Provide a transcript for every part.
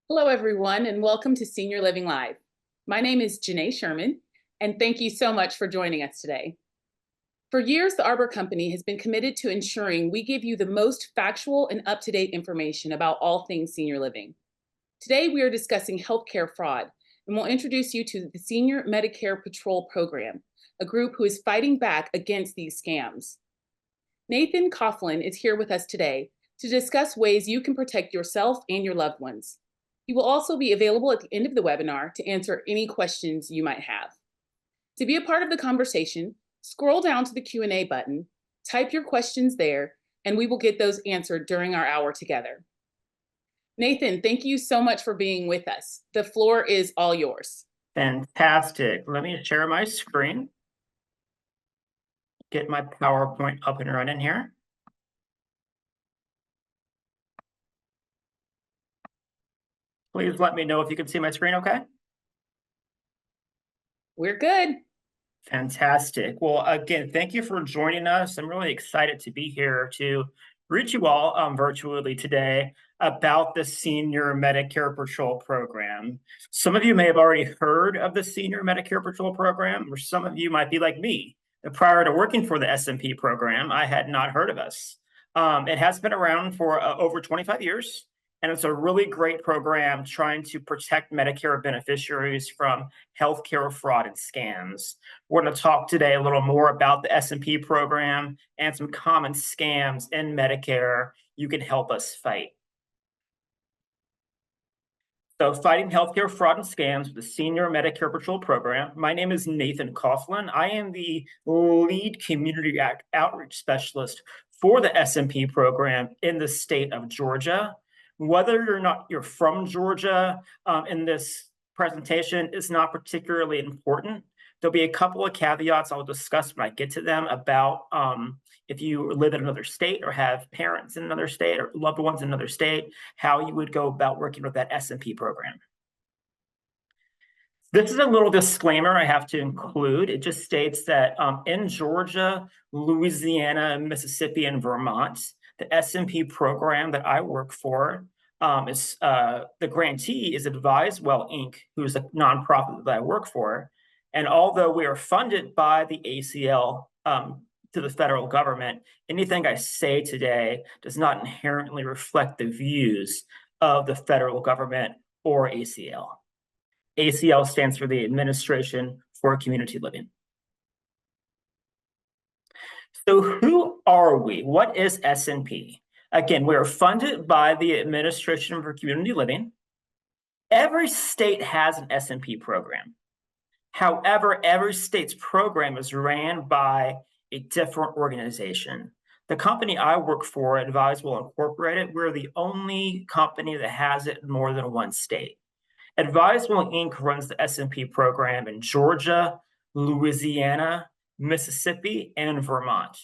Hello, everyone, and welcome to Senior Living Live. My name is Janae Sherman, and thank you so much for joining us today. For years, the Arbor Company has been committed to ensuring we give you the most factual and up-to-date information about all things senior living. Today, we are discussing healthcare fraud, and we'll introduce you to the Senior Medicare Patrol program, a group who is fighting back against these scams. Nathan Coflin is here with us today to discuss ways you can protect yourself and your loved ones. He will also be available at the end of the webinar to answer any questions you might have. To be a part of the conversation, scroll down to the Q&A button, type your questions there, and we will get those answered during our hour together. Nathan, thank you so much for being with us. The floor is all yours. Fantastic. Let me share my screen. Get my PowerPoint up and running here. Please let me know if you can see my screen okay. We're good. Fantastic. Well, again, thank you for joining us. I'm really excited to be here to reach you all virtually today about the Senior Medicare Patrol program. Some of you may have already heard of the Senior Medicare Patrol program, or some of you might be like me. Prior to working for the SMP program, I had not heard of us. It has been around for over 25 years. And it's a really great program trying to protect Medicare beneficiaries from healthcare fraud and scams. We're going to talk today a little more about the SMP program and some common scams in Medicare you can help us fight. So, fighting healthcare fraud and scams with the Senior Medicare Patrol program. My name is Nathan Coflin. I am the lead community outreach specialist for the SMP program in the state of Georgia. Whether or not you're from Georgia in this presentation is not particularly important. There'll be a couple of caveats I'll discuss when I get to them about if you live in another state or have parents in another state or loved ones in another state, how you would go about working with that SMP program. This is a little disclaimer I have to include. It just states that in Georgia, Louisiana, Mississippi, and Vermont, the SMP program that I work for is the grantee is AdviseWell Inc., who's a nonprofit that I work for. And although we are funded by the ACL to the federal government, anything I say today does not inherently reflect the views of the federal government or ACL. ACL stands for the Administration for Community Living. So who are we? What is SMP? Again, we are funded by the Administration for Community Living. Every state has an SMP program. However, every state's program is ran by a different organization. The company I work for, AdviseWell Incorporated, we're the only company that has it in more than one state. AdviseWell Inc. runs the SMP program in Georgia, Louisiana, Mississippi, and Vermont.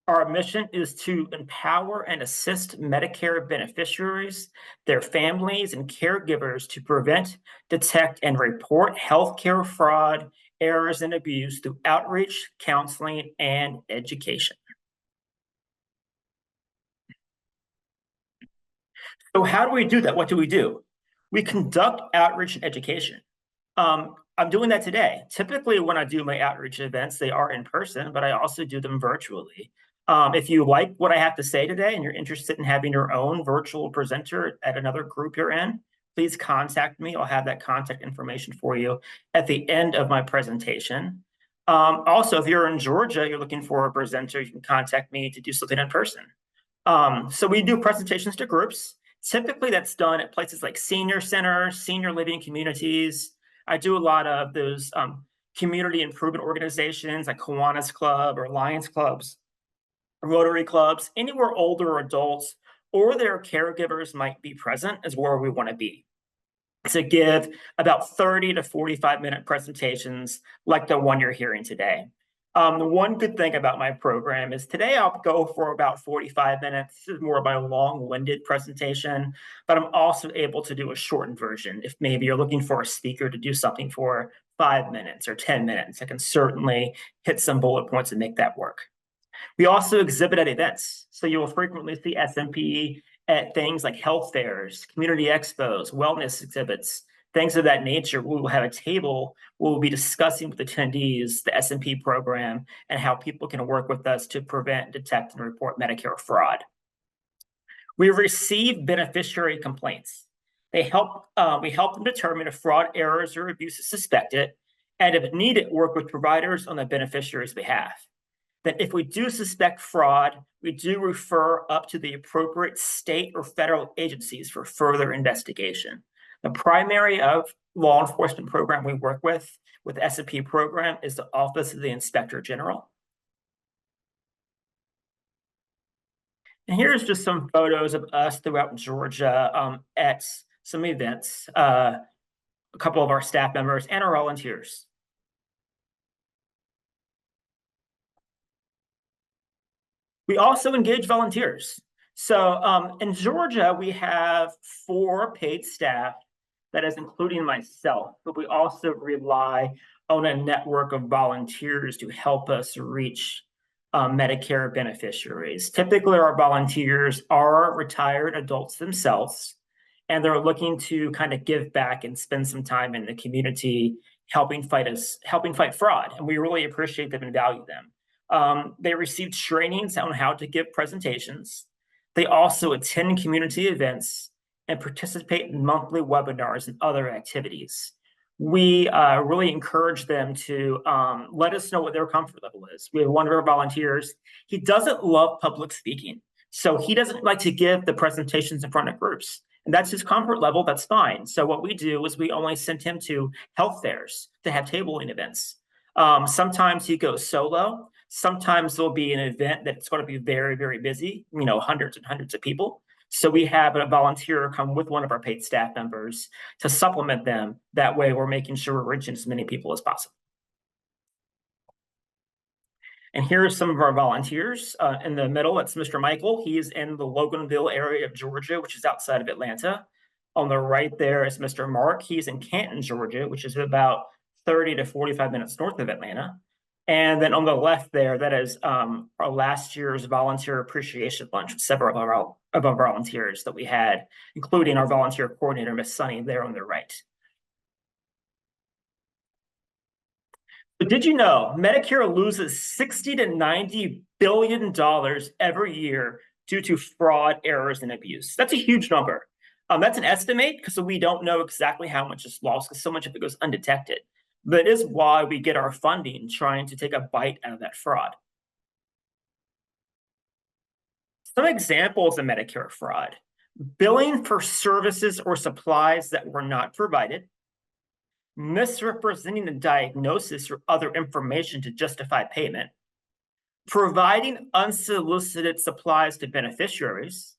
Our mission is to empower and assist Medicare beneficiaries, their families, and caregivers to prevent, detect, and report healthcare fraud, errors, and abuse through outreach, counseling, and education. So how do we do that? What do we do? We conduct outreach and education. I'm doing that today. Typically, when I do my outreach events, they are in person, but I also do them virtually. If you like what I have to say today and you're interested in having your own virtual presenter at another group you're in, please contact me. I'll have that contact information for you at the end of my presentation. Also, if you're in Georgia, you're looking for a presenter, you can contact me to do something in person. So we do presentations to groups. Typically, that's done at places like senior centers, senior living communities. I do a lot of those community improvement organizations like Kiwanis Club or Lions Clubs, Rotary clubs, anywhere older adults or their caregivers might be present is where we want to be. To give about 30 to 45-minute presentations like the one you're hearing today. The one good thing about my program is today I'll go for about 45 minutes. This is more of a long-winded presentation, but I'm also able to do a shortened version. If maybe you're looking for a speaker to do something for 5 minutes or 10 minutes, I can certainly hit some bullet points and make that work. We also exhibit at events. So you will frequently see SMP at things like health fairs, community expos, wellness exhibits, things of that nature. We will have a table where we'll be discussing with attendees the S&P program and how people can work with us to prevent, detect, and report Medicare fraud. We receive beneficiary complaints. We help them determine if fraud, errors, or abuse is suspected, and if needed, work with providers on the beneficiary's behalf. That if we do suspect fraud, we do refer up to the appropriate state or federal agencies for further investigation. The primary of law enforcement program we work with the S&P program, is the Office of the Inspector General. And here's just some photos of us throughout Georgia at some events, a couple of our staff members and our volunteers. We also engage volunteers. So in Georgia, we have 4 paid staff, that is including myself, but we also rely on a network of volunteers to help us reach Medicare beneficiaries. Typically, our volunteers are retired adults themselves, and they're looking to kind of give back and spend some time in the community helping fight fraud, and we really appreciate them and value them. They receive trainings on how to give presentations. They also attend community events and participate in monthly webinars and other activities. We really encourage them to let us know what their comfort level is. We have one of our volunteers. He doesn't love public speaking, so he doesn't like to give the presentations in front of groups. And that's his comfort level, that's fine. So what we do is we only send him to health fairs to have tabling events. Sometimes he goes solo. Sometimes there'll be an event that's going to be very, very busy, hundreds and hundreds of people. So we have a volunteer come with one of our paid staff members to supplement them. That way we're making sure we're reaching as many people as possible. And here are some of our volunteers. In the middle, it's Mr. Michael. He is in the Loganville area of Georgia, which is outside of Atlanta. On the right there is Mr. Mark. He's in Canton, Georgia, which is about 30 to 45 minutes north of Atlanta. And then on the left there, that is our last year's volunteer appreciation lunch with several of our volunteers that we had, including our volunteer coordinator, Miss Sunny, there on the right. But did you know Medicare loses $60 to $90 billion every year due to fraud, errors, and abuse? That's a huge number. That's an estimate because we don't know exactly how much is lost because so much of it goes undetected. That is why we get our funding, trying to take a bite out of that fraud. Some examples of Medicare fraud: billing for services or supplies that were not provided, misrepresenting the diagnosis or other information to justify payment, providing unsolicited supplies to beneficiaries,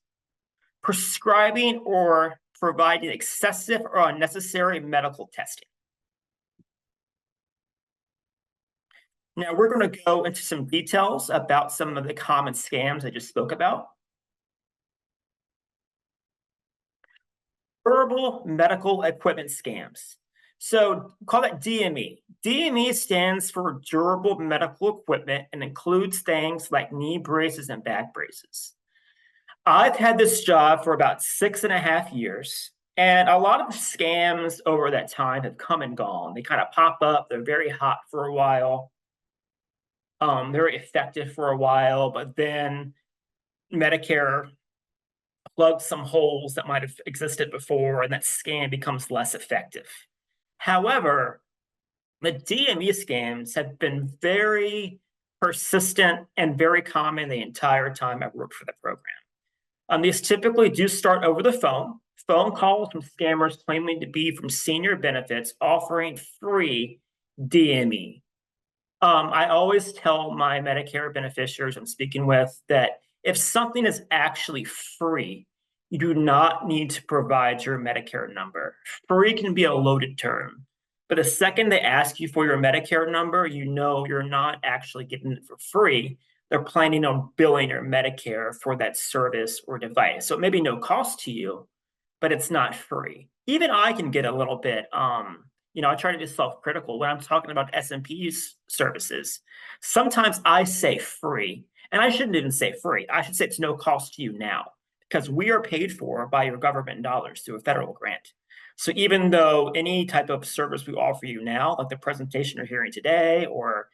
prescribing or providing excessive or unnecessary medical testing. Now we're going to go into some details about some of the common scams I just spoke about. Durable medical equipment scams. So call that DME. DME stands for durable medical equipment and includes things like knee braces and back braces. I've had this job for about 6.5 years, and a lot of scams over that time have come and gone. They kind of pop up, they're very hot for a while. Very effective for a while, but then Medicare plugs some holes that might have existed before, and that scam becomes less effective. However, the DME scams have been very persistent and very common the entire time I've worked for the program. These typically do start over the phone calls from scammers claiming to be from senior benefits offering free DME. I always tell my Medicare beneficiaries I'm speaking with that if something is actually free, you do not need to provide your Medicare number. Free can be a loaded term, but the second they ask you for your Medicare number, you know you're not actually getting it for free. They're planning on billing your Medicare for that service or device. So it may be no cost to you, but it's not free. Even I can get a little bit I try to be self-critical when I'm talking about S&P's services. Sometimes I say free, and I shouldn't even say free. I should say it's no cost to you now, because we are paid for by your government dollars through a federal grant. So even though any type of service we offer you now, like the presentation you're hearing today, or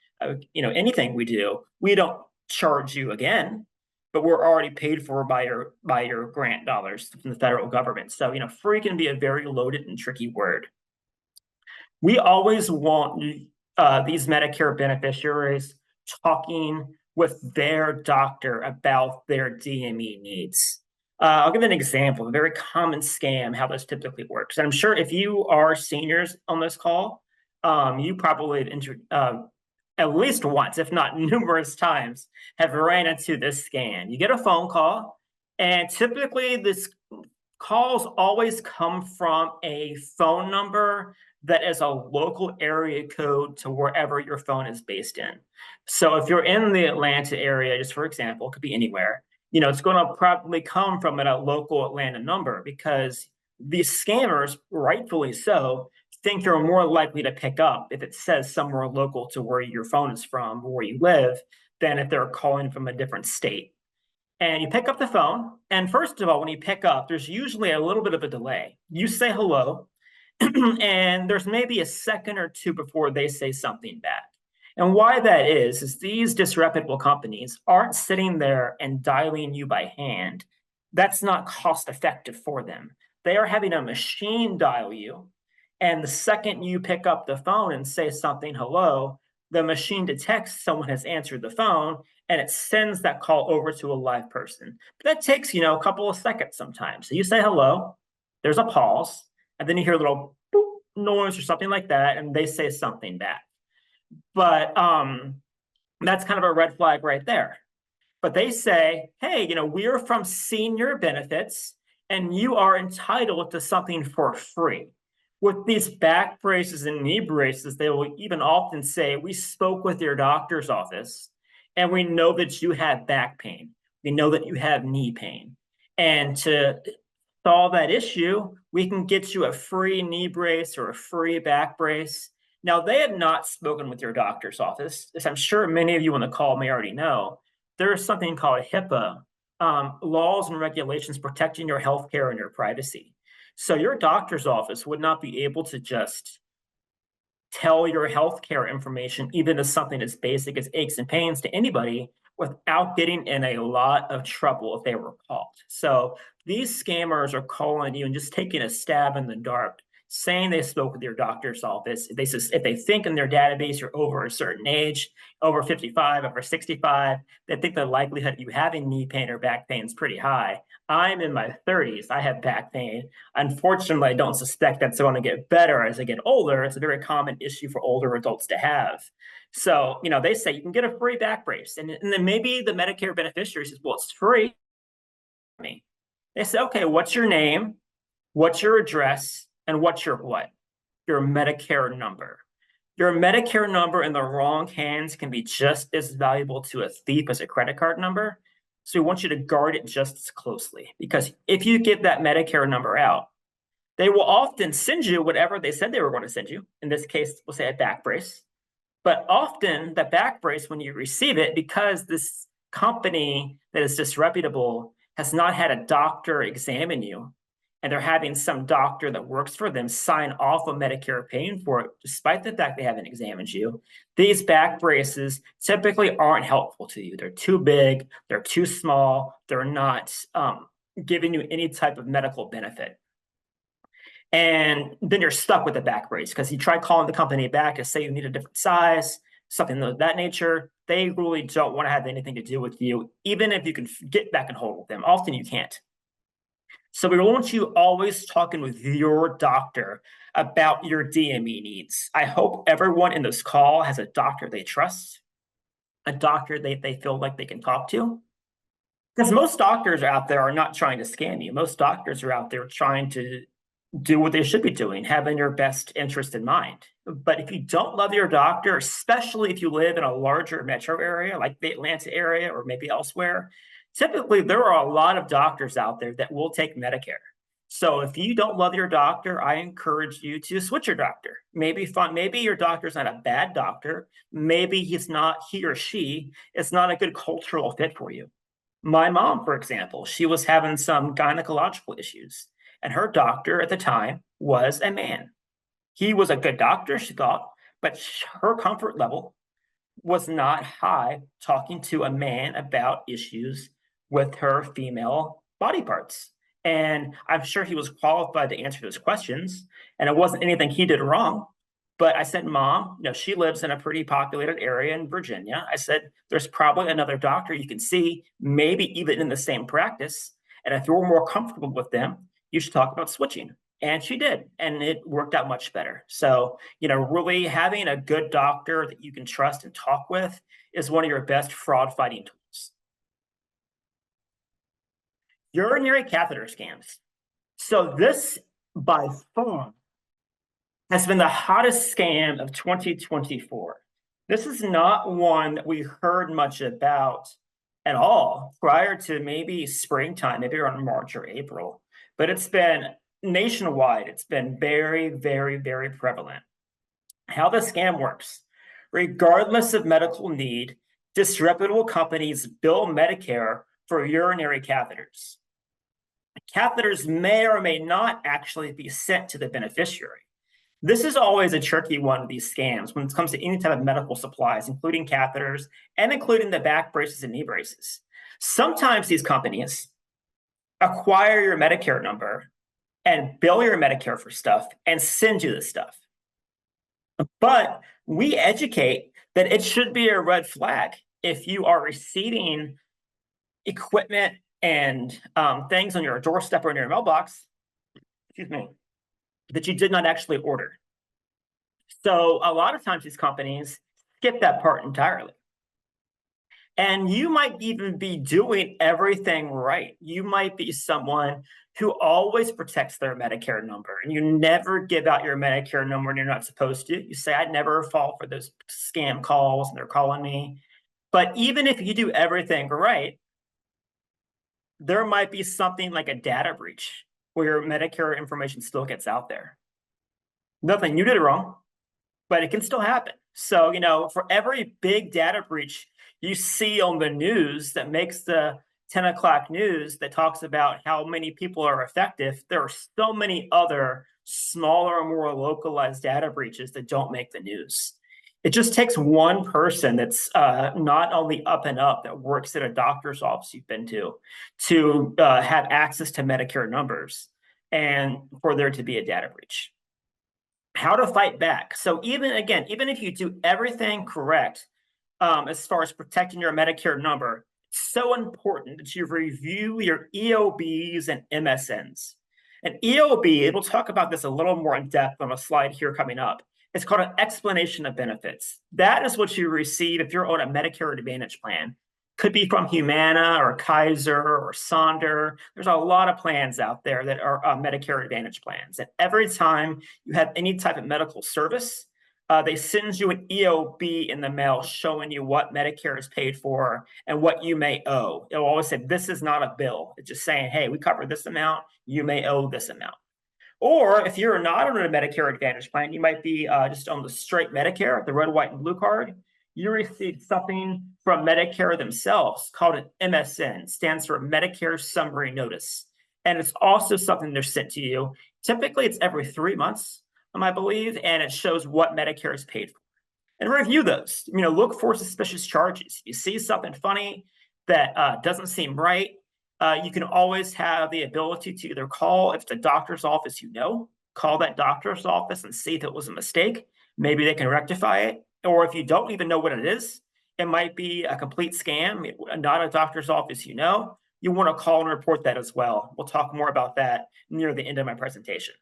anything we do, we don't charge you again, but we're already paid for by your grant dollars from the federal government. So free can be a very loaded and tricky word. We always want these Medicare beneficiaries talking with their doctor about their DME needs. I'll give an example, a very common scam, how this typically works. And I'm sure if you are seniors on this call, you probably at least once, if not numerous times, have ran into this scam. You get a phone call, and typically this calls always come from a phone number that is a local area code to wherever your phone is based in. So if you're in the Atlanta area, just for example, it could be anywhere, it's going to probably come from a local Atlanta number, because these scammers, rightfully so, think you're more likely to pick up if it says somewhere local to where your phone is from or where you live than if they're calling from a different state. And you pick up the phone, and first of all, when you pick up, there's usually a little bit of a delay. You say hello, and there's maybe a second or two before they say something back. And why that is these disreputable companies aren't sitting there and dialing you by hand. That's not cost effective for them. They are having a machine dial you, and the second you pick up the phone and say something hello, the machine detects someone has answered the phone, and it sends that call over to a live person. But that takes, a couple of seconds sometimes. So you say hello, there's a pause, and then you hear a little boop noise or something like that, and they say something back. But that's kind of a red flag right there. But they say, hey, we're from Senior Benefits, and you are entitled to something for free. With these back braces and knee braces, they will even often say, we spoke with your doctor's office, and we know that you have back pain. We know that you have knee pain. And to solve that issue, we can get you a free knee brace or a free back brace. Now, they have not spoken with your doctor's office, as I'm sure many of you on the call may already know. There is something called HIPAA, laws and regulations protecting your healthcare and your privacy. So your doctor's office would not be able to just tell your healthcare information, even as something as basic as aches and pains, to anybody without getting in a lot of trouble if they were caught. So these scammers are calling you and just taking a stab in the dark, saying they spoke with your doctor's office. If they think in their database you're over a certain age, over 55, over 65, they think the likelihood of you having knee pain or back pain is pretty high. I'm in my 30s. I have back pain. Unfortunately, I don't suspect that's going to get better as I get older. It's a very common issue for older adults to have. So, they say you can get a free back brace. And then maybe the Medicare beneficiary says, well, it's free. They say, okay, what's your name? What's your address? And what's your what? Your Medicare number. Your Medicare number in the wrong hands can be just as valuable to a thief as a credit card number. So we want you to guard it just as closely, because if you give that Medicare number out, they will often send you whatever they said they were going to send you. In this case, we'll say a back brace. But often the back brace, when you receive it, because this company that is disreputable has not had a doctor examine you, and they're having some doctor that works for them sign off on Medicare paying for it, despite the fact they haven't examined you, these back braces typically aren't helpful to you. They're too big, they're too small, they're not giving you any type of medical benefit. And then you're stuck with the back brace, because you try calling the company back to say you need a different size, something of that nature. They really don't want to have anything to do with you, even if you can get back in hold with them. Often you can't. So we want you always talking with your doctor about your DME needs. I hope everyone in this call has a doctor they trust, a doctor they feel like they can talk to. Because most doctors out there are not trying to scam you. Most doctors are out there trying to do what they should be doing, having your best interest in mind. But if you don't love your doctor, especially if you live in a larger metro area like the Atlanta area or maybe elsewhere, typically there are a lot of doctors out there that will take Medicare. So if you don't love your doctor, I encourage you to switch your doctor. Maybe your doctor's not a bad doctor. Maybe he or she is not a good cultural fit for you. My mom, for example, she was having some gynecological issues, and her doctor at the time was a man. He was a good doctor, she thought, but her comfort level was not high talking to a man about issues with her female body parts. And I'm sure he was qualified to answer those questions, and it wasn't anything he did wrong. But I said, Mom, she lives in a pretty populated area in Virginia. I said, there's probably another doctor you can see, maybe even in the same practice. And if you're more comfortable with them, you should talk about switching. And she did, and it worked out much better. So, really having a good doctor that you can trust and talk with is one of your best fraud fighting tools. Urinary catheter scams. So this by far has been the hottest scam of 2024. This is not one that we heard much about at all prior to maybe springtime, maybe around March or April, but it's been nationwide. It's been very, very, very prevalent. How the scam works, regardless of medical need, disreputable companies bill Medicare for urinary catheters. Catheters may or may not actually be sent to the beneficiary. This is always a tricky one of these scams when it comes to any type of medical supplies, including catheters and including the back braces and knee braces. Sometimes these companies acquire your Medicare number and bill your Medicare for stuff and send you the stuff. But we educate that it should be a red flag if you are receiving equipment and things on your doorstep or in your mailbox, excuse me, that you did not actually order. So a lot of times these companies skip that part entirely. And you might even be doing everything right. You might be someone who always protects their Medicare number, and you never give out your Medicare number when you're not supposed to. You say, I'd never fall for those scam calls, and they're calling me. But even if you do everything right, there might be something like a data breach where your Medicare information still gets out there. Nothing you did wrong, but it can still happen. So, for every big data breach you see on the news that makes the 10 o'clock news that talks about how many people are effective, there are so many other smaller, more localized data breaches that don't make the news. It just takes one person that's not only up and up, that works at a doctor's office you've been to have access to Medicare numbers and for there to be a data breach. How to fight back. So even if you do everything correct, as far as protecting your Medicare number, it's so important that you review your EOBs and MSNs. An EOB, we'll talk about this a little more in depth on a slide here coming up. It's called an explanation of benefits. That is what you receive if you're on a Medicare Advantage plan. Could be from Humana or Kaiser or Sonder. There's a lot of plans out there that are Medicare Advantage plans. And every time you have any type of medical service, they send you an EOB in the mail showing you what Medicare is paid for and what you may owe. It'll always say, this is not a bill. It's just saying, hey, we cover this amount, you may owe this amount. Or if you're not on a Medicare Advantage plan, you might be just on the straight Medicare, the red, white, and blue card. You receive something from Medicare themselves called an MSN, stands for Medicare Summary Notice. And it's also something they're sent to you. Typically, it's every 3 months, I believe, and it shows what Medicare is paid for. And review those. Look for suspicious charges. If you see something funny that doesn't seem right, you can always have the ability to either call, if it's a doctor's office, call that doctor's office and see if it was a mistake. Maybe they can rectify it. Or if you don't even know what it is, it might be a complete scam, not a doctor's office you want to call and report that as well. We'll talk more about that near the end of my presentation.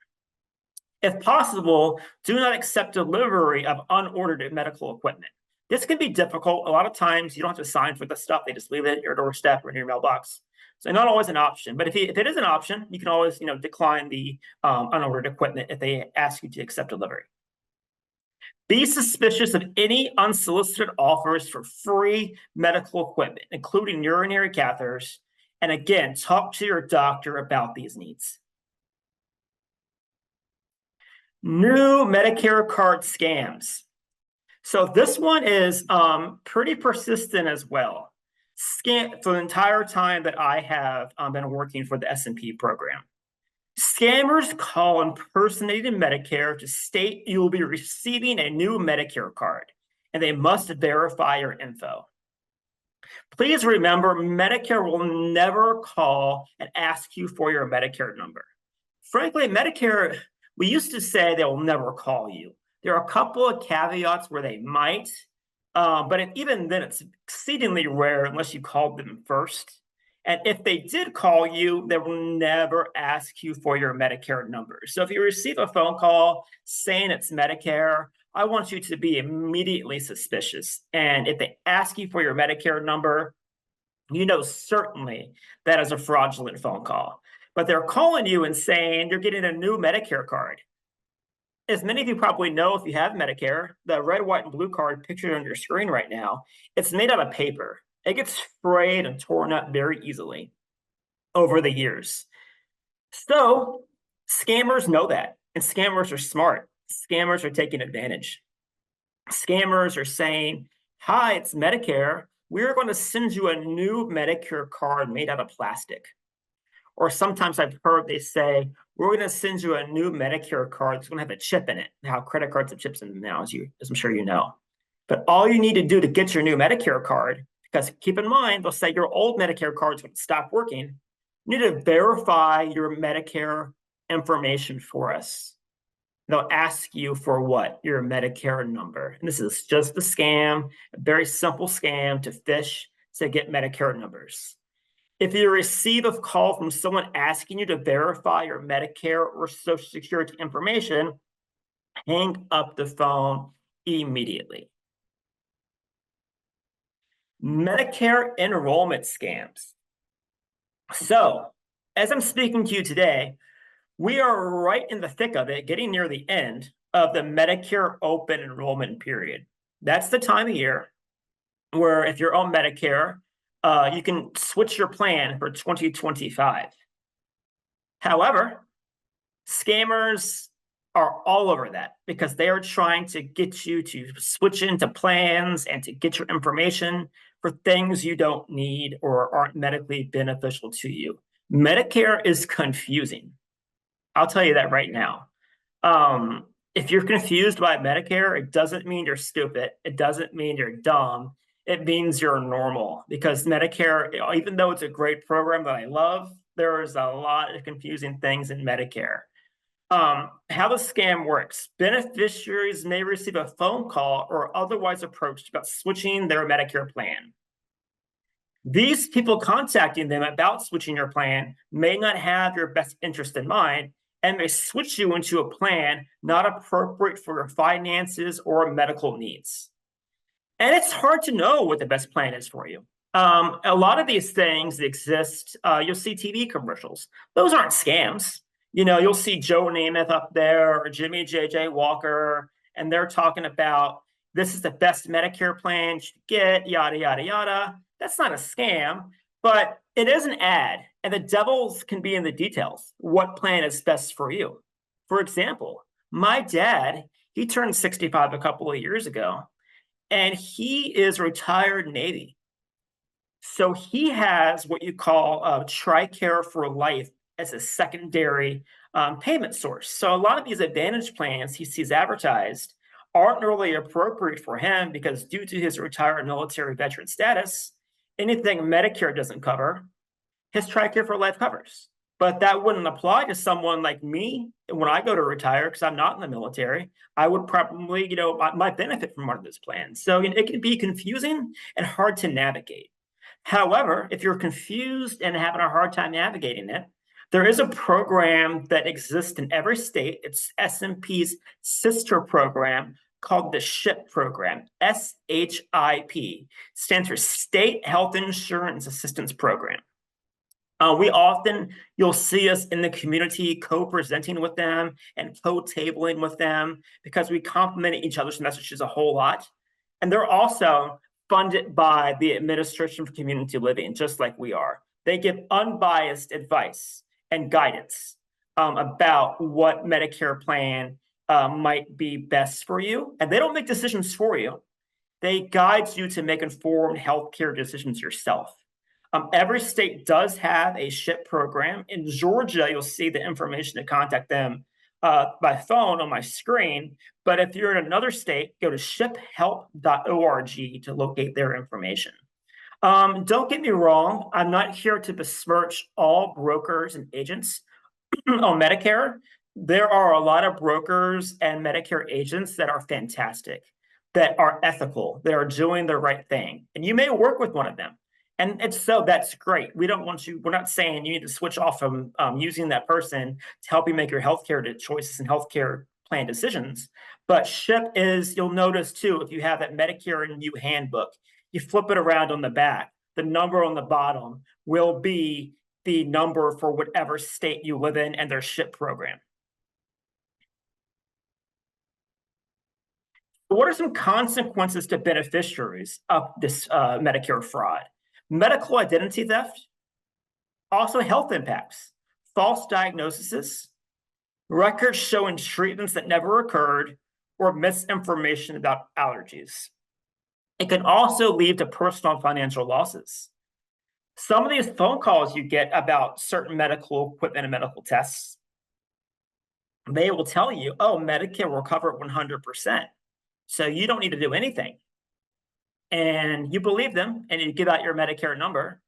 If possible, do not accept delivery of unordered medical equipment. This can be difficult. A lot of times you don't have to sign for the stuff. They just leave it at your doorstep or in your mailbox. So not always an option, but if it is an option, you can always decline the unordered equipment if they ask you to accept delivery. Be suspicious of any unsolicited offers for free medical equipment, including urinary catheters. And again, talk to your doctor about these needs. New Medicare card scams. So this one is pretty persistent as well. For the entire time that I have been working for the S&P program. Scammers call impersonating Medicare to state you will be receiving a new Medicare card, and they must verify your info. Please remember, Medicare will never call and ask you for your Medicare number. Frankly, Medicare, we used to say they will never call you. There are a couple of caveats where they might, but even then, it's exceedingly rare unless you called them first. And if they did call you, they will never ask you for your Medicare number. So if you receive a phone call saying it's Medicare, I want you to be immediately suspicious. And if they ask you for your Medicare number, you know certainly that is a fraudulent phone call. But they're calling you and saying you're getting a new Medicare card. As many of you probably know, if you have Medicare, the red, white, and blue card pictured on your screen right now, it's made out of paper. It gets frayed and torn up very easily over the years. So scammers know that, and scammers are smart. Scammers are taking advantage. Scammers are saying, hi, it's Medicare. We're going to send you a new Medicare card made out of plastic. Or sometimes I've heard they say, we're going to send you a new Medicare card. It's going to have a chip in it. How credit cards have chips in them now, as I'm sure you know. But all you need to do to get your new Medicare card, because keep in mind, they'll say your old Medicare card's going to stop working. You need to verify your Medicare information for us. They'll ask you for what? Your Medicare number. And this is just a scam, a very simple scam to phish to get Medicare numbers. If you receive a call from someone asking you to verify your Medicare or Social Security information, hang up the phone immediately. Medicare enrollment scams. So, as I'm speaking to you today, we are right in the thick of it, getting near the end of the Medicare open enrollment period. That's the time of year where if you're on Medicare, you can switch your plan for 2025. However, scammers are all over that because they are trying to get you to switch into plans and to get your information for things you don't need or aren't medically beneficial to you. Medicare is confusing. I'll tell you that right now. If you're confused by Medicare, it doesn't mean you're stupid. It doesn't mean you're dumb. It means you're normal, because Medicare, even though it's a great program that I love, there's a lot of confusing things in Medicare. How the scam works: beneficiaries may receive a phone call or otherwise approached about switching their Medicare plan. These people contacting them about switching your plan may not have your best interest in mind and may switch you into a plan not appropriate for your finances or medical needs. And it's hard to know what the best plan is for you. A lot of these things exist. You'll see TV commercials. Those aren't scams. You know, you'll see Joe Namath up there or Jimmy J.J. Walker, and they're talking about this is the best Medicare plan you should get, yada, yada, yada. That's not a scam, but it is an ad, and the devils can be in the details. What plan is best for you? For example, my dad, he turned 65 a couple of years ago, and he is retired Navy. So he has what you call TRICARE for life as a secondary payment source. So a lot of these advantage plans he sees advertised aren't really appropriate for him because due to his retired military veteran status, anything Medicare doesn't cover, his TRICARE for life covers. But that wouldn't apply to someone like me when I go to retire, because I'm not in the military. I would probably, might benefit from one of those plans. So it can be confusing and hard to navigate. However, if you're confused and having a hard time navigating it, there is a program that exists in every state. It's S&P's sister program called the SHIP program, SHIP, stands for State Health Insurance Assistance Program. You'll see us in the community co-presenting with them and co-tabling with them because we complement each other's messages a whole lot. And they're also funded by the Administration for Community Living, just like we are. They give unbiased advice and guidance about what Medicare plan might be best for you. And they don't make decisions for you. They guide you to make informed healthcare decisions yourself. Every state does have a SHIP program. In Georgia, you'll see the information to contact them by phone on my screen. But if you're in another state, go to shiphelp.org to locate their information. Don't get me wrong, I'm not here to besmirch all brokers and agents on Medicare. There are a lot of brokers and Medicare agents that are fantastic, that are ethical, that are doing the right thing. And you may work with one of them. And that's great. We're not saying you need to switch off from using that person to help you make your healthcare choices and healthcare plan decisions. But SHIP is, you'll notice too, if you have that Medicare and You handbook, you flip it around on the back, the number on the bottom will be the number for whatever state you live in and their SHIP program. What are some consequences to beneficiaries of this Medicare fraud? Medical identity theft, also health impacts, false diagnoses, records showing treatments that never occurred, or misinformation about allergies. It can also lead to personal and financial losses. Some of these phone calls you get about certain medical equipment and medical tests, they will tell you, oh, Medicare will cover it 100%. So you don't need to do anything. And you believe them and you give out your Medicare number.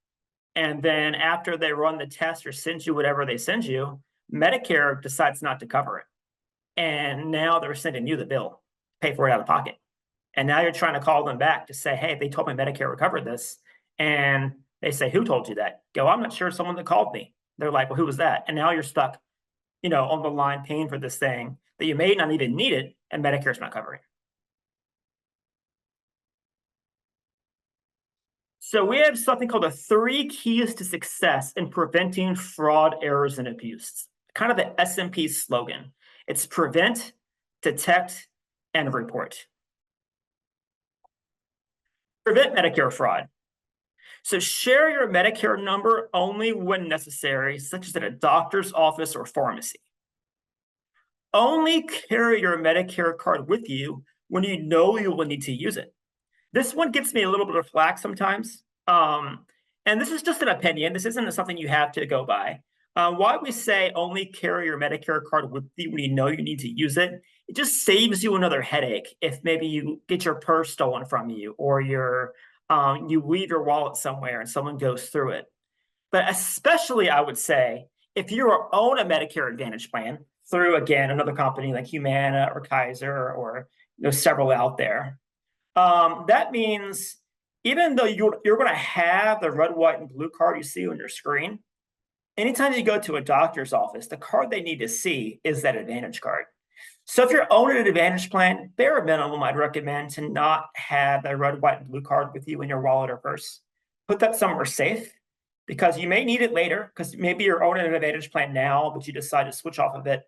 And then after they run the test or send you whatever they send you, Medicare decides not to cover it. And now they're sending you the bill, pay for it out of pocket. And now you're trying to call them back to say, hey, they told me Medicare recovered this. And they say, who told you that? Go, I'm not sure, someone that called me. They're like, well, who was that? And now you're stuck, on the line paying for this thing that you may not even need it, and Medicare's not covering. So we have something called the 3 keys to success in preventing fraud, errors, and abuse. Kind of the S&P slogan. It's prevent, detect, and report. Prevent Medicare fraud. So share your Medicare number only when necessary, such as at a doctor's office or pharmacy. Only carry your Medicare card with you when you know you will need to use it. This one gets me a little bit of flack sometimes. And this is just an opinion. This isn't something you have to go by. Why we say only carry your Medicare card with you when you know you need to use it, it just saves you another headache if maybe you get your purse stolen from you or you leave your wallet somewhere and someone goes through it. But especially, I would say, if you own a Medicare Advantage plan through, again, another company like Humana or Kaiser or several out there, that means even though you're going to have the red, white, and blue card you see on your screen, anytime you go to a doctor's office, the card they need to see is that Advantage card. So if you're owning an Advantage plan, bare minimum, I'd recommend to not have a red, white, and blue card with you in your wallet or purse. Put that somewhere safe because you may need it later because maybe you're owning an Advantage plan now, but you decide to switch off of it,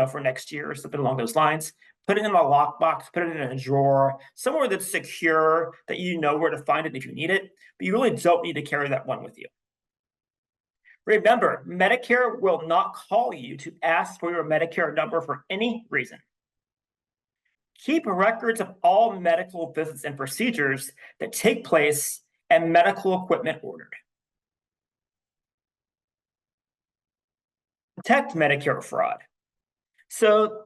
for next year or something along those lines. Put it in a lockbox, put it in a drawer, somewhere that's secure, that you know where to find it if you need it, but you really don't need to carry that one with you. Remember, Medicare will not call you to ask for your Medicare number for any reason. Keep records of all medical visits and procedures that take place and medical equipment ordered. Protect Medicare fraud. So,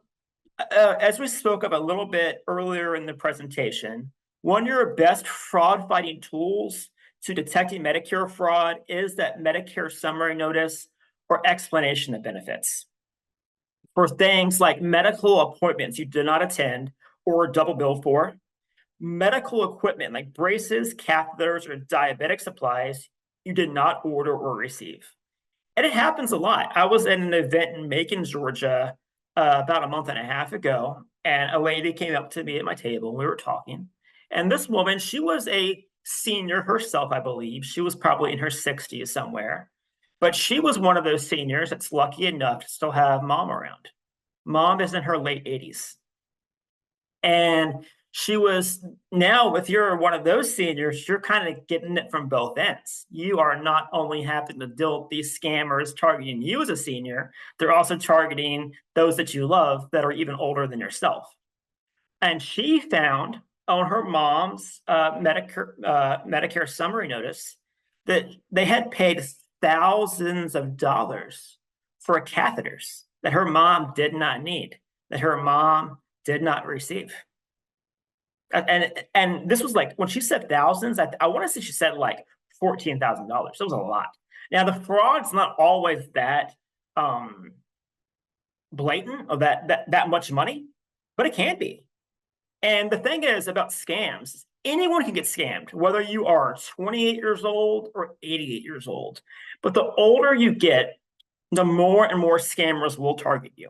as we spoke of a little bit earlier in the presentation, one of your best fraud-fighting tools to detecting Medicare fraud is that Medicare summary notice or explanation of benefits. For things like medical appointments you did not attend or double bill for, medical equipment like braces, catheters, or diabetic supplies you did not order or receive. And it happens a lot. I was at an event in Macon, Georgia, about a month and a half ago, and a lady came up to me at my table, and we were talking. And this woman, she was a senior herself, I believe. She was probably in her 60s somewhere. But she was one of those seniors that's lucky enough to still have mom around. Mom is in her late 80s. And she was, now if you're one of those seniors, you're kind of getting it from both ends. You are not only having to deal with these scammers targeting you as a senior, they're also targeting those that you love that are even older than yourself. And she found on her mom's Medicare summary notice that they had paid thousands of dollars for catheters that her mom did not need, that her mom did not receive. And this was like, when she said thousands, I want to say she said like $14,000. It was a lot. Now the fraud's not always that blatant or that much money, but it can be. And the thing is about scams, anyone can get scammed, whether you are 28 years old or 88 years old. But the older you get, the more and more scammers will target you.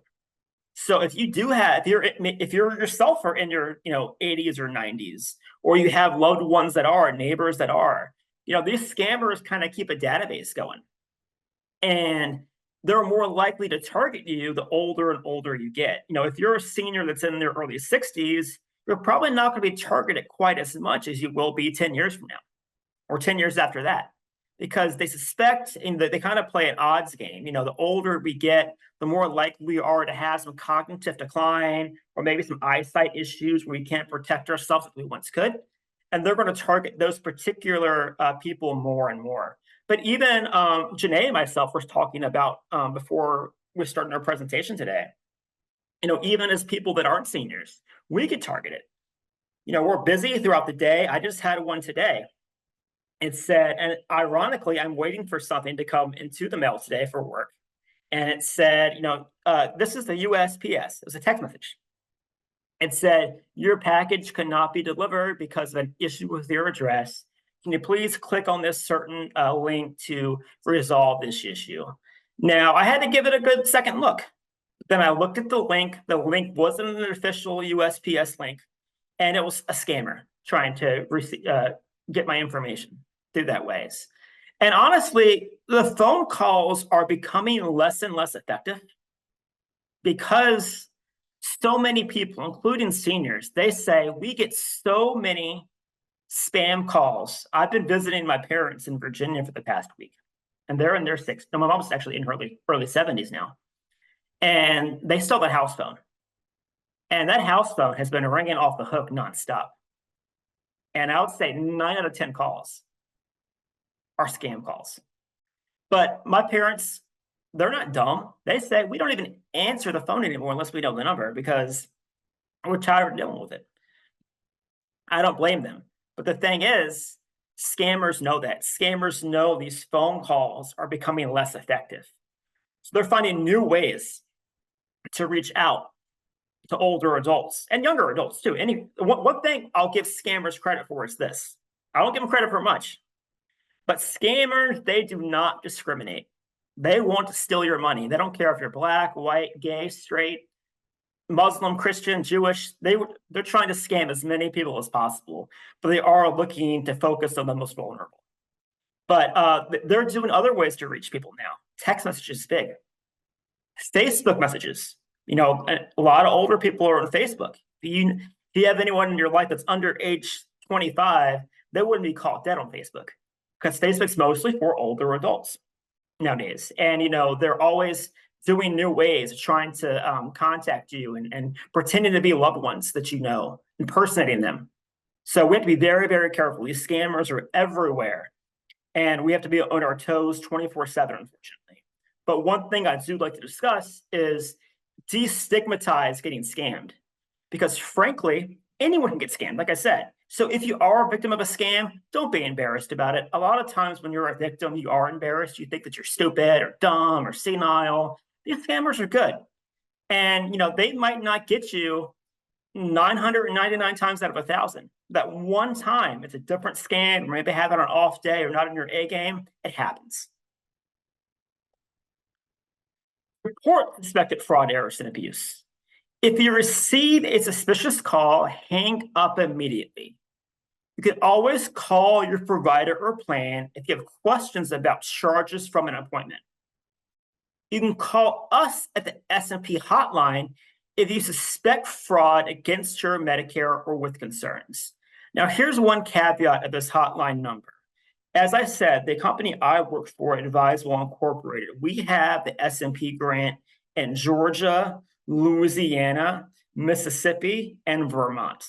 So if you do have, if you're yourself are in your 80s or 90s, or you have loved ones that are, neighbors that are, these scammers kind of keep a database going. And they're more likely to target you the older and older you get. If you're a senior that's in their early 60s, you're probably not going to be targeted quite as much as you will be 10 years from now or 10 years after that, because they suspect, and they kind of play an odds game. The older we get, the more likely we are to have some cognitive decline or maybe some eyesight issues where we can't protect ourselves like we once could. And they're going to target those particular people more and more. But even Janae and myself were talking about before we started our presentation today, even as people that aren't seniors, we get targeted. We're busy throughout the day. I just had one today. It said, and ironically, I'm waiting for something to come into the mail today for work. And it said, this is the USPS. It was a text message. It said, your package could not be delivered because of an issue with your address. Can you please click on this certain link to resolve this issue? Now, I had to give it a good second look. Then I looked at the link. The link wasn't an official USPS link, and it was a scammer trying to get my information through that ways. And honestly, the phone calls are becoming less and less effective because so many people, including seniors, they say we get so many spam calls. I've been visiting my parents in Virginia for the past week, and they're in their 60s. My mom's actually in her early 70s now. And they still have a house phone. And that house phone has been ringing off the hook nonstop. And I would say 9 out of 10 calls are scam calls. But my parents, they're not dumb. They say we don't even answer the phone anymore unless we know the number because we're tired of dealing with it. I don't blame them. But the thing is, scammers know that. Scammers know these phone calls are becoming less effective. So they're finding new ways to reach out to older adults and younger adults too. One thing I'll give scammers credit for is this. I don't give them credit for much, but scammers, they do not discriminate. They want to steal your money. They don't care if you're black, white, gay, straight, Muslim, Christian, Jewish. They're trying to scam as many people as possible, but they are looking to focus on the most vulnerable. But they're doing other ways to reach people now. Text messages is big. Facebook messages. A lot of older people are on Facebook. If you have anyone in your life that's under age 25, they wouldn't be caught dead on Facebook because Facebook's mostly for older adults nowadays. And, they're always doing new ways of trying to contact you and pretending to be loved ones that impersonating them. So we have to be very, very careful. These scammers are everywhere. And we have to be on our toes 24/7, unfortunately. But one thing I do like to discuss is destigmatize getting scammed. Because frankly, anyone can get scammed, like I said. So if you are a victim of a scam, don't be embarrassed about it. A lot of times when you're a victim, you are embarrassed. You think that you're stupid or dumb or senile. These scammers are good. And, they might not get you 999 times out of 1,000. That one time, it's a different scam, or maybe have it on an off day or not in your A game, it happens. Report suspected fraud, errors, and abuse. If you receive a suspicious call, hang up immediately. You can always call your provider or plan if you have questions about charges from an appointment. You can call us at the S&P hotline if you suspect fraud against your Medicare or with concerns. Now, here's one caveat of this hotline number. As I said, the company I work for, Advisable Incorporated, we have the S&P grant in Georgia, Louisiana, Mississippi, and Vermont.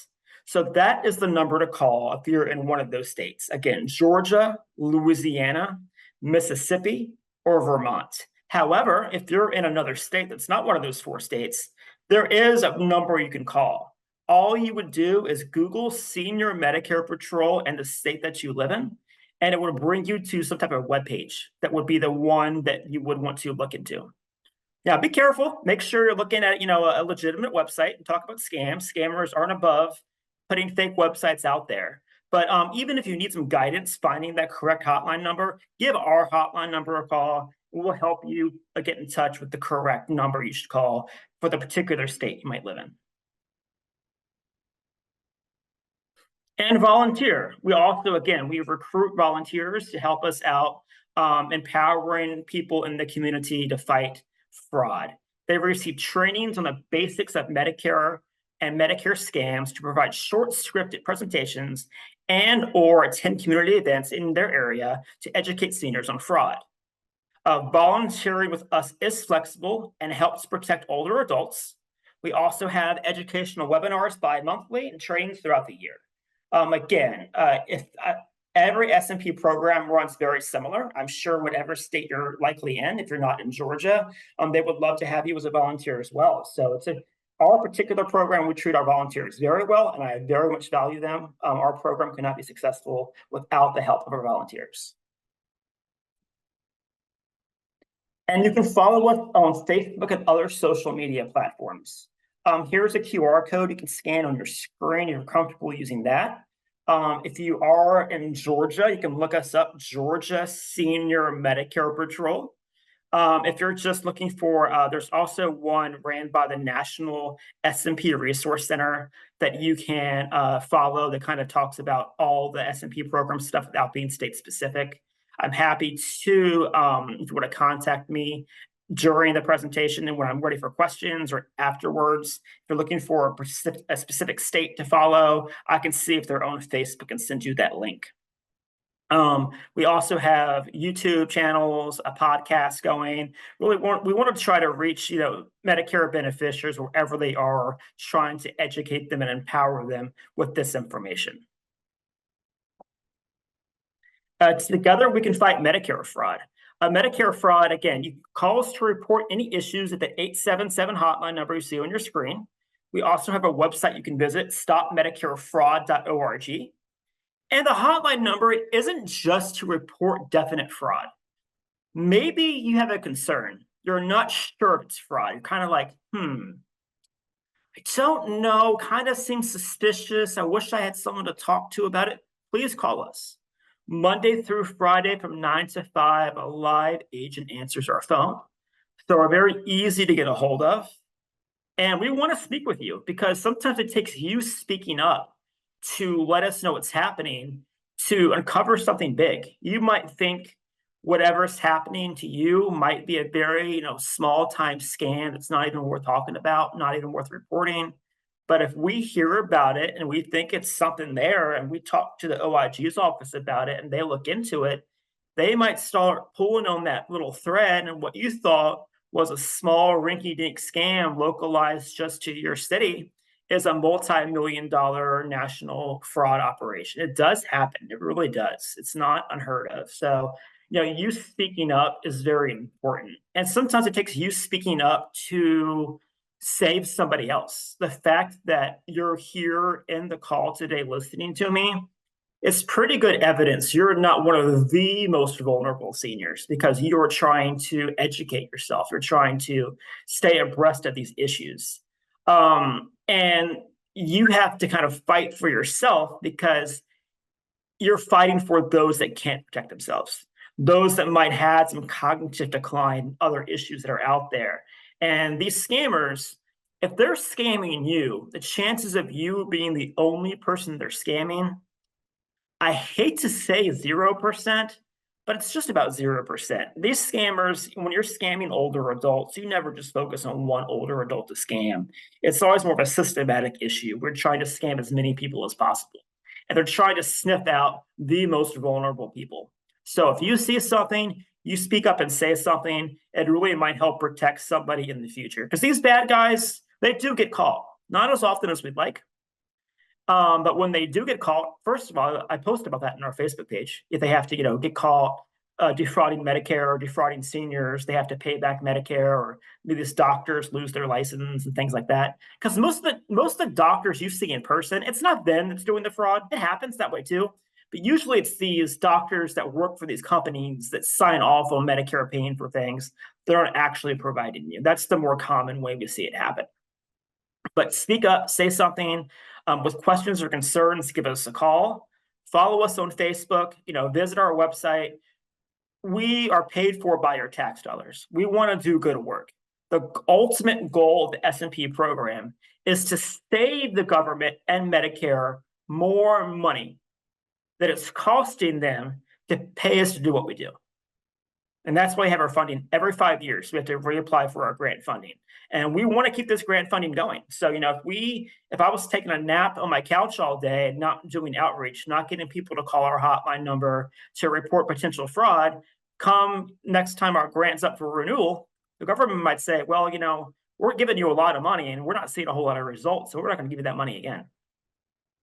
So that is the number to call if you're in one of those states. Again, Georgia, Louisiana, Mississippi, or Vermont. However, if you're in another state that's not one of those 4 states, there is a number you can call. All you would do is Google Senior Medicare Patrol and the state that you live in, and it would bring you to some type of web page that would be the one that you would want to look into. Now, be careful. Make sure you're looking at, a legitimate website and talk about scams. Scammers aren't above putting fake websites out there. But even if you need some guidance finding that correct hotline number, give our hotline number a call. We'll help you get in touch with the correct number you should call for the particular state you might live in. And volunteer. We also, again, we recruit volunteers to help us out, empowering people in the community to fight fraud. They receive trainings on the basics of Medicare and Medicare scams to provide short scripted presentations and or attend community events in their area to educate seniors on fraud. Volunteering with us is flexible and helps protect older adults. We also have educational webinars bi-monthly and trainings throughout the year. Every S&P program runs very similar. I'm sure whatever state you're likely in, if you're not in Georgia, they would love to have you as a volunteer as well. So our particular program, we treat our volunteers very well, and I very much value them. Our program cannot be successful without the help of our volunteers. And you can follow us on Facebook and other social media platforms. Here's a QR code you can scan on your screen if you're comfortable using that. If you are in Georgia, you can look us up, Georgia Senior Medicare Patrol. If you're just looking for, there's also one ran by the National S&P Resource Center that you can follow that kind of talks about all the S&P program stuff without being state specific. I'm happy to, if you want to contact me during the presentation and when I'm ready for questions or afterwards, if you're looking for a specific state to follow, I can see if they're on Facebook and send you that link. We also have YouTube channels, a podcast going. We want to try to reach, Medicare beneficiaries wherever they are, trying to educate them and empower them with this information. Together, we can fight Medicare fraud. Medicare fraud, again, you can call us to report any issues at the 877 hotline number you see on your screen. We also have a website you can visit, stopmedicarefraud.org. And the hotline number isn't just to report definite fraud. Maybe you have a concern. You're not sure if it's fraud. You're kind of like, I don't know, kind of seems suspicious. I wish I had someone to talk to about it. Please call us. Monday through Friday from 9 to 5, a live agent answers our phone. So we're very easy to get a hold of. And we want to speak with you because sometimes it takes you speaking up to let us know what's happening to uncover something big. You might think whatever's happening to you might be a very, small time scam that's not even worth talking about, not even worth reporting. But if we hear about it and we think it's something there and we talk to the OIG's office about it and they look into it, they might start pulling on that little thread, and what you thought was a small rinky-dink scam localized just to your city is a multi-million-dollar national fraud operation. It does happen. It really does. It's not unheard of. So, you speaking up is very important. And sometimes it takes you speaking up to save somebody else. The fact that you're here in the call today listening to me is pretty good evidence you're not one of the most vulnerable seniors because you're trying to educate yourself. You're trying to stay abreast of these issues. And you have to kind of fight for yourself because you're fighting for those that can't protect themselves, those that might have some cognitive decline, other issues that are out there. And these scammers, if they're scamming you, the chances of you being the only person they're scamming, I hate to say 0%, but it's just about 0%. These scammers, when you're scamming older adults, you never just focus on one older adult to scam. It's always more of a systematic issue. We're trying to scam as many people as possible. And they're trying to sniff out the most vulnerable people. So if you see something, you speak up and say something, it really might help protect somebody in the future. Because these bad guys, they do get caught. Not as often as we'd like, But when they do get caught, first of all, I post about that in our Facebook page. If they have to, get caught defrauding Medicare or defrauding seniors, they have to pay back Medicare, or maybe these doctors lose their license and things like that. Because most of the doctors you see in person, it's not them that's doing the fraud. It happens that way too. But usually it's these doctors that work for these companies that sign off on Medicare paying for things that aren't actually providing you. That's the more common way we see it happen. But speak up, say something. With questions or concerns, give us a call. Follow us on Facebook. Visit our website. We are paid for by your tax dollars. We want to do good work. The ultimate goal of the S&P program is to save the government and Medicare more money that it's costing them to pay us to do what we do. And that's why we have our funding every 5 years. We have to reapply for our grant funding. And we want to keep this grant funding going. So, if I was taking a nap on my couch all day and not doing outreach, not getting people to call our hotline number to report potential fraud, come next time our grant's up for renewal, the government might say, well, we're giving you a lot of money and we're not seeing a whole lot of results, so we're not going to give you that money again.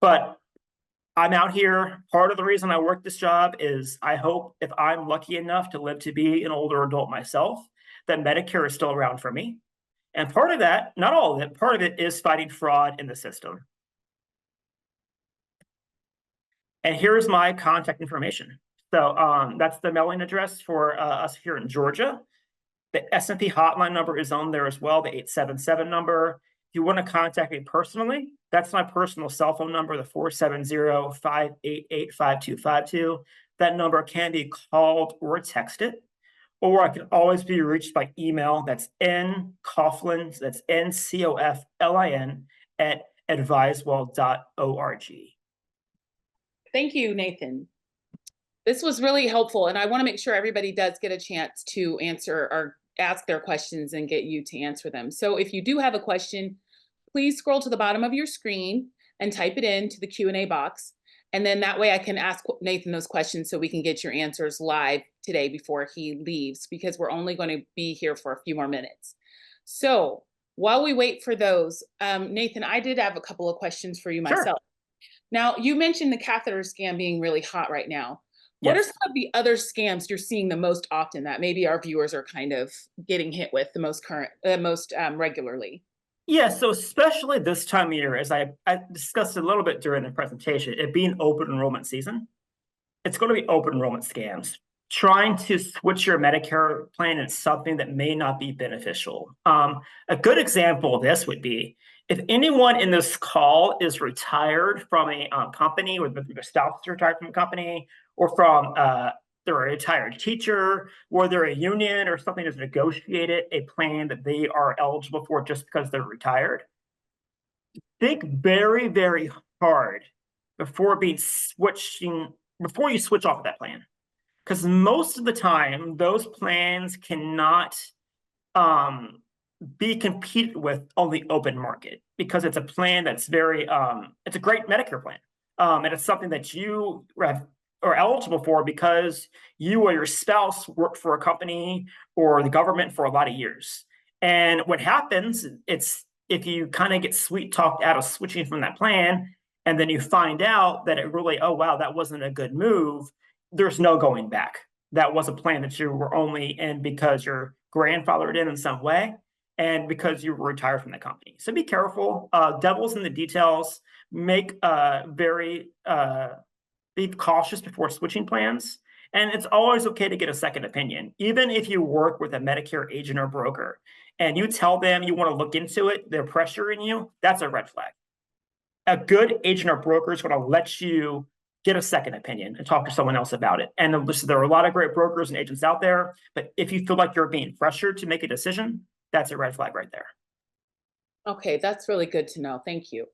But I'm out here. Part of the reason I work this job is I hope, if I'm lucky enough to live to be an older adult myself, that Medicare is still around for me. And part of that, not all of it, part of it is fighting fraud in the system. And here's my contact information. So that's the mailing address for us here in Georgia. The S&P hotline number is on there as well, the 877 number. If you want to contact me personally, that's my personal cell phone number, the 470-588-5252. That number can be called or texted, or I can always be reached by email. That's ncoflin, that's Ncoflin @advisewell.org. Thank you, Nathan. This was really helpful, and I want to make sure everybody does get a chance to answer or ask their questions and get you to answer them. So if you do have a question, please scroll to the bottom of your screen and type it into the Q&A box. And then that way I can ask Nathan those questions so we can get your answers live today before he leaves, because we're only going to be here for a few more minutes. So while we wait for those, Nathan, I did have a couple of questions for you myself. Sure. Now, you mentioned the catheter scam being really hot right now. What are some of the other scams you're seeing the most often that maybe our viewers are kind of getting hit with the most regularly? Yeah, so especially this time of year, as I discussed a little bit during the presentation, it being open enrollment season, it's going to be open enrollment scams. Trying to switch your Medicare plan is something that may not be beneficial. A good example of this would be if anyone in this call is retired from a company, or their spouse is retired from a company, or from they're a retired teacher, or they're a union or something has negotiated a plan that they are eligible for just because they're retired. Think very, very hard before you switch off of that plan. Because most of the time, those plans cannot be competed with on the open market, because it's a plan that's it's a great Medicare plan. And it's something that you are eligible for because you or your spouse worked for a company or the government for a lot of years. And what happens, it's if you kind of get sweet talked out of switching from that plan, and then you find out that it really, oh, wow, that wasn't a good move, there's no going back. That was a plan that you were only in because your grandfathered in some way and because you were retired from the company. So be careful. Devil's in the details. Be cautious before switching plans. And it's always okay to get a second opinion. Even if you work with a Medicare agent or broker and you tell them you want to look into it, they're pressuring you, that's a red flag. A good agent or broker is going to let you get a second opinion and talk to someone else about it. And there are a lot of great brokers and agents out there, but if you feel like you're being pressured to make a decision, that's a red flag right there. Okay, that's really good to know. Thank you.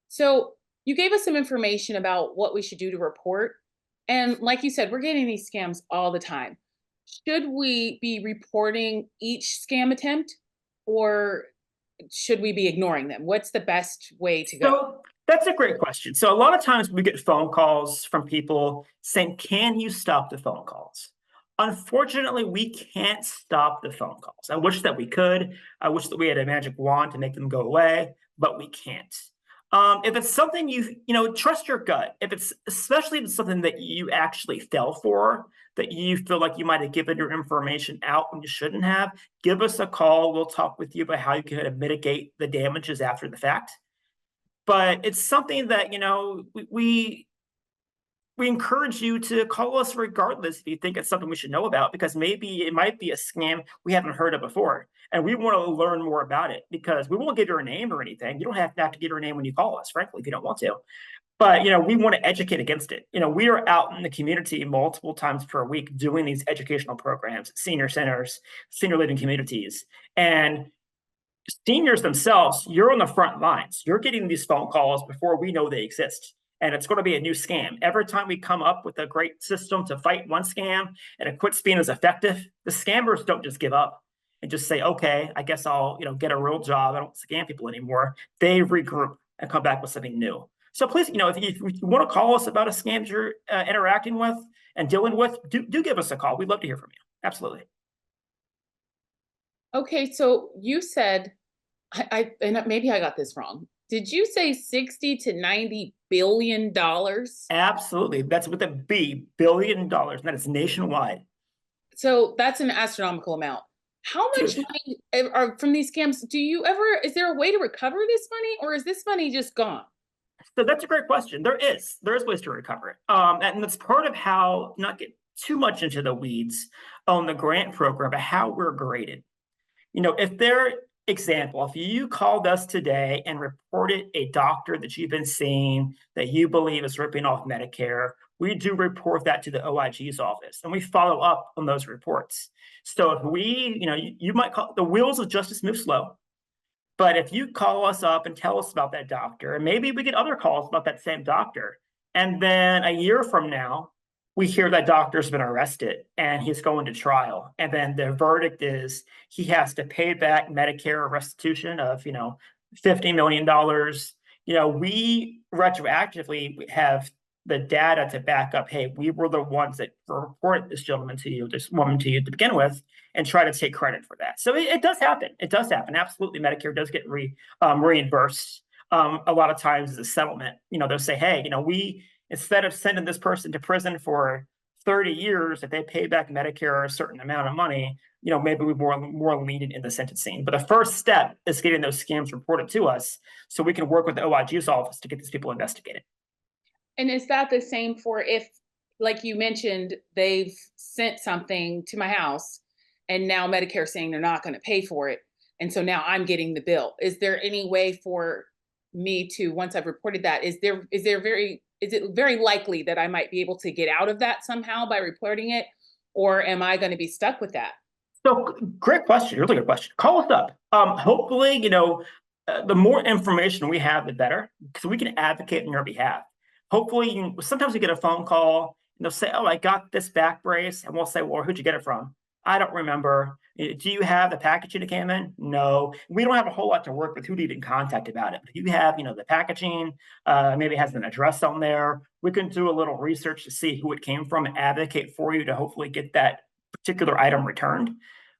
So you gave us some information about what we should do to report. And like you said, we're getting these scams all the time. Should we be reporting each scam attempt, or should we be ignoring them? What's the best way to go? So that's a great question. So a lot of times we get phone calls from people saying, can you stop the phone calls? Unfortunately, we can't stop the phone calls. I wish that we could. I wish that we had a magic wand to make them go away, but we can't. If it's something trust your gut. Especially if it's something that you actually fell for, that you feel like you might have given your information out when you shouldn't have, give us a call. We'll talk with you about how you can mitigate the damages after the fact. But it's something that, we encourage you to call us regardless if you think it's something we should know about, because maybe it might be a scam we haven't heard of before. And we want to learn more about it, because we won't give your name or anything. You don't have to give your name when you call us, frankly, if you don't want to. But we want to educate against it. We are out in the community multiple times per week doing these educational programs, senior centers, senior living communities. And seniors themselves, you're on the front lines. You're getting these phone calls before we know they exist. And it's going to be a new scam. Every time we come up with a great system to fight one scam and it quits being as effective, the scammers don't just give up and just say, okay, I guess I'll get a real job. I don't scam people anymore. They regroup and come back with something new. So please, if you want to call us about a scam you're interacting with and dealing with, do give us a call. We'd love to hear from you. Absolutely. Okay, so you said, and maybe I got this wrong. Did you say 60 to 90 billion dollars? Absolutely. That's with a B, $billion. And that is nationwide. So that's an astronomical amount. How much Huge. money are from these scams? Is there a way to recover this money, or is this money just gone? So that's a great question. There is ways to recover it. And that's part of how, not get too much into the weeds on the grant program, but how we're graded. If you called us today and reported a doctor that you've been seeing that you believe is ripping off Medicare, we do report that to the OIG's office, and we follow up on those reports. So if you might call, the wheels of justice move slow, but if you call us up and tell us about that doctor, and maybe we get other calls about that same doctor, and then a year from now, we hear that doctor's been arrested and he's going to trial. And then the verdict is he has to pay back Medicare restitution of, $50 million. We retroactively have the data to back up, hey, we were the ones that reported this woman to you to begin with, and try to take credit for that. So it does happen. It does happen. Absolutely. Medicare does get reimbursed. A lot of times as a settlement, they'll say, hey, instead of sending this person to prison for 30 years, if they pay back Medicare a certain amount of money, maybe we're more lenient in the sentencing. But the first step is getting those scams reported to us so we can work with the OIG's office to get these people investigated. And is that the same for if, like you mentioned, they've sent something to my house and now Medicare is saying they're not going to pay for it, and so now I'm getting the bill? Is there any way for me to, once I've reported that, is it very likely that I might be able to get out of that somehow by reporting it, or am I going to be stuck with that? So great question. Really good question. Call us up. Hopefully, the more information we have, the better, because we can advocate on your behalf. Hopefully, sometimes we get a phone call and they'll say, oh, I got this back brace. And we'll say, well, who'd you get it from? I don't remember. Do you have the packaging that came in? No. We don't have a whole lot to work with who to even contact about it. But if you have, the packaging, maybe it has an address on there, we can do a little research to see who it came from and advocate for you to hopefully get that particular item returned.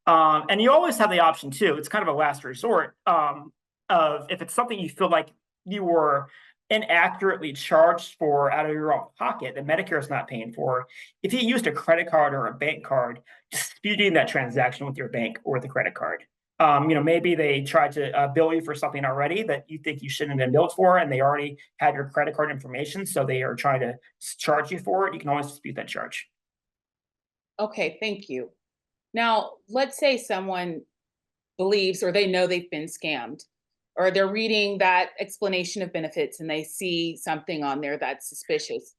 And you always have the option too. It's kind of a last resort of if it's something you feel like you were inaccurately charged for out of your own pocket that Medicare is not paying for. If you used a credit card or a bank card, disputing that transaction with your bank or the credit card. Maybe they tried to bill you for something already that you think you shouldn't have been billed for, and they already had your credit card information, so they are trying to charge you for it. You can always dispute that charge. Okay, thank you. Now, let's say someone believes or they know they've been scammed, or they're reading that explanation of benefits and they see something on there that's suspicious.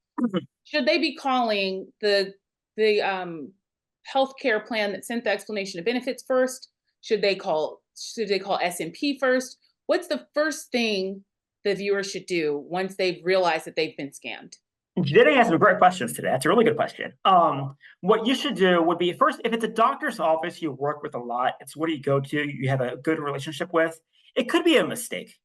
Should they be calling the healthcare plan that sent the explanation of benefits first? Should they call S&P first? What's the first thing the viewer should do once they've realized that they've been scammed? Jenny has some great questions today. That's a really good question. What you should do would be, first, if it's a doctor's office you work with a lot, it's what you go to, you have a good relationship with, it could be a mistake.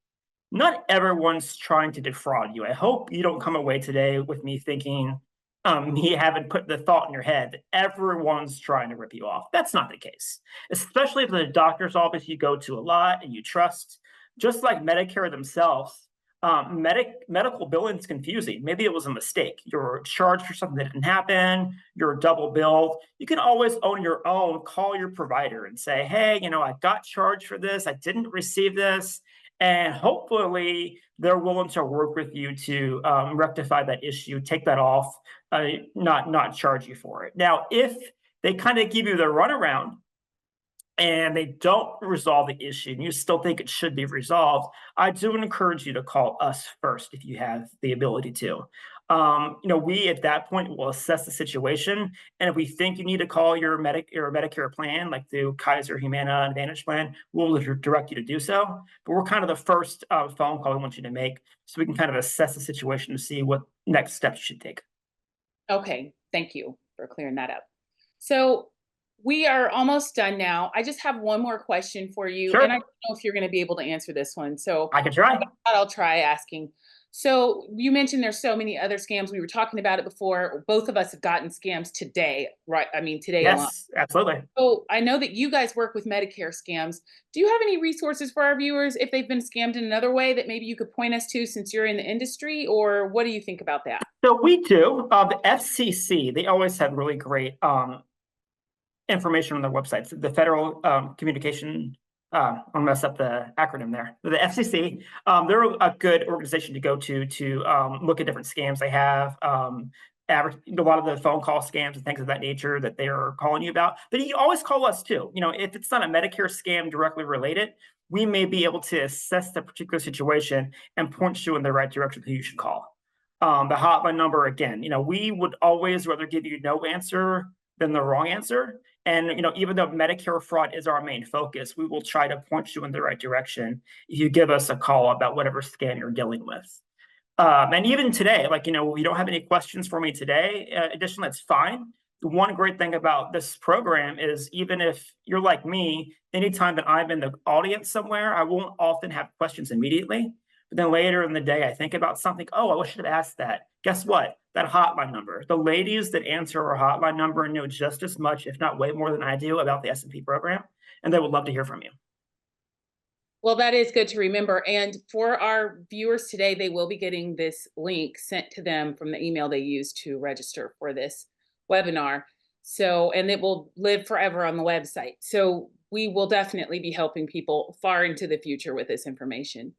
Not everyone's trying to defraud you. I hope you don't come away today with me thinking you haven't put the thought in your head that everyone's trying to rip you off. That's not the case, especially if it's a doctor's office you go to a lot and you trust. Just like Medicare themselves, Medical billing is confusing. Maybe it was a mistake. You're charged for something that didn't happen. You're double billed. You can always own your own. Call your provider and say, "Hey, I got charged for this. I didn't receive this," and hopefully they're willing to work with you to rectify that issue, take that off, not charge you for it. Now, if they kind of give you the runaround and they don't resolve the issue and you still think it should be resolved, I do encourage you to call us first if you have the ability to. We at that point will assess the situation, and if we think you need to call your Medicare plan, like through Kaiser, Humana, Advantage plan, we'll direct you to do so. But we're kind of the first phone call we want you to make, so we can kind of assess the situation to see what next steps you should take. Okay, thank you for clearing that up. So we are almost done now. I just have one more question for you, Sure. and I don't know if you're going to be able to answer this one. So I can try. I'll try asking. So you mentioned there's so many other scams. We were talking about it before. Both of us have gotten scams today, right? I mean, today alone. Yes, absolutely. So I know that you guys work with Medicare scams. Do you have any resources for our viewers if they've been scammed in another way that maybe you could point us to since you're in the industry, or what do you think about that? So we do. The FCC, they always have really great information on their websites. The Federal Communication, I'll mess up the acronym there. The FCC, they're a good organization to go to look at different scams they have. A lot of the phone call scams and things of that nature that they are calling you about. But you always call us too. If it's not a Medicare scam directly related, we may be able to assess the particular situation and point you in the right direction who you should call. The hotline number, again, we would always rather give you no answer than the wrong answer. And even though Medicare fraud is our main focus, we will try to point you in the right direction if you give us a call about whatever scam you're dealing with. And even today, you don't have any questions for me today. Additionally, that's fine. The one great thing about this program is even if you're like me, anytime that I'm in the audience somewhere, I won't often have questions immediately. But then later in the day, I think about something. Oh, I should have asked that. Guess what? That hotline number. The ladies that answer our hotline number know just as much, if not way more than I do, about the S&P program, and they would love to hear from you. Well, that is good to remember. And for our viewers today, they will be getting this link sent to them from the email they used to register for this webinar. So, and it will live forever on the website. So we will definitely be helping people far into the future with this information.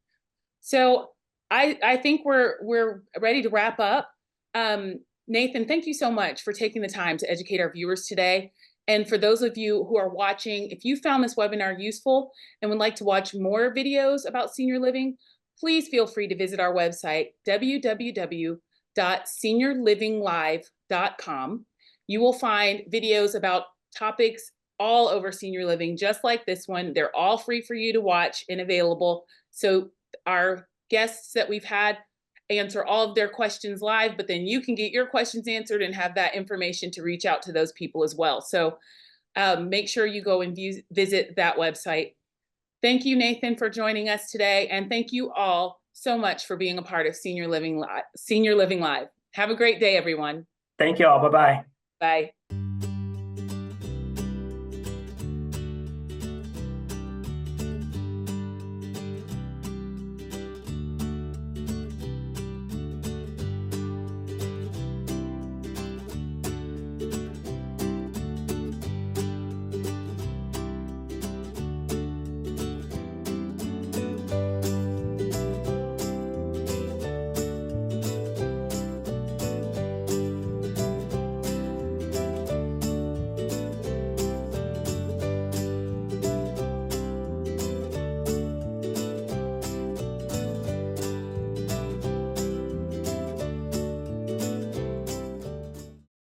So I think we're ready to wrap up. Nathan, thank you so much for taking the time to educate our viewers today. And for those of you who are watching, if you found this webinar useful and would like to watch more videos about senior living, please feel free to visit our website, www.seniorlivinglive.com. You will find videos about topics all over senior living, just like this one. They're all free for you to watch and available. So our guests that we've had answer all of their questions live, but then you can get your questions answered and have that information to reach out to those people as well. So make sure you go and visit that website. Thank you, Nathan, for joining us today. And thank you all so much for being a part of Senior Living Live. Have a great day, everyone. Thank you all. Bye-bye. Bye.